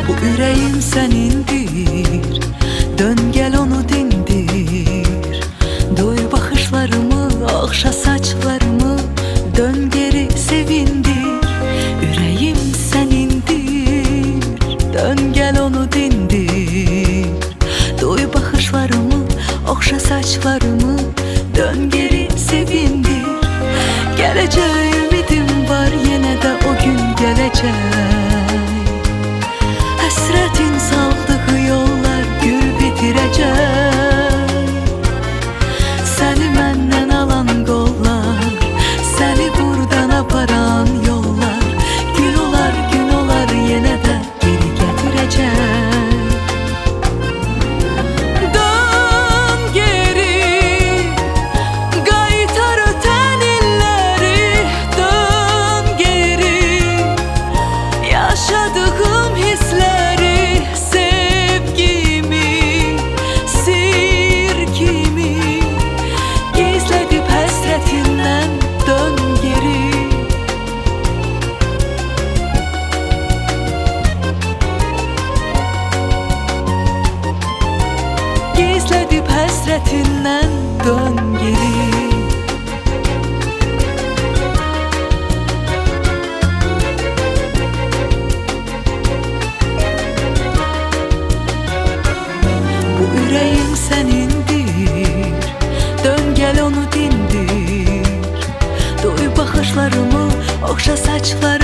Bu ürəyim sənindir, dön gəl onu dindir. Doy baxışlarımı, oxşa saçlarımı, dön geri sevindir. Ürəyim sənindir, dön gəl onu dindir. Doy baxışlarımı, oxşa saçlarımı, dön geri sevindir. Gələcək ümidim var, yenə də o gün gələcək. Həsrətin saldığı yollar gül bitirəcək. Səni məndən alan qollar, səni buradan aparan yollar, gün olar yenə də geri gətirəcək. Dön geri, qaytar ötən illəri, dön geri, yaşadığım hissləri, sevgimi, sir kimi gizlədib həsrətindən dön geri. Gizlədib həsrətindən dön geri. Bu ürəyim sənindir, dön gəl onu dindir. Doy baxışlarımı, oxşa saçlarımı,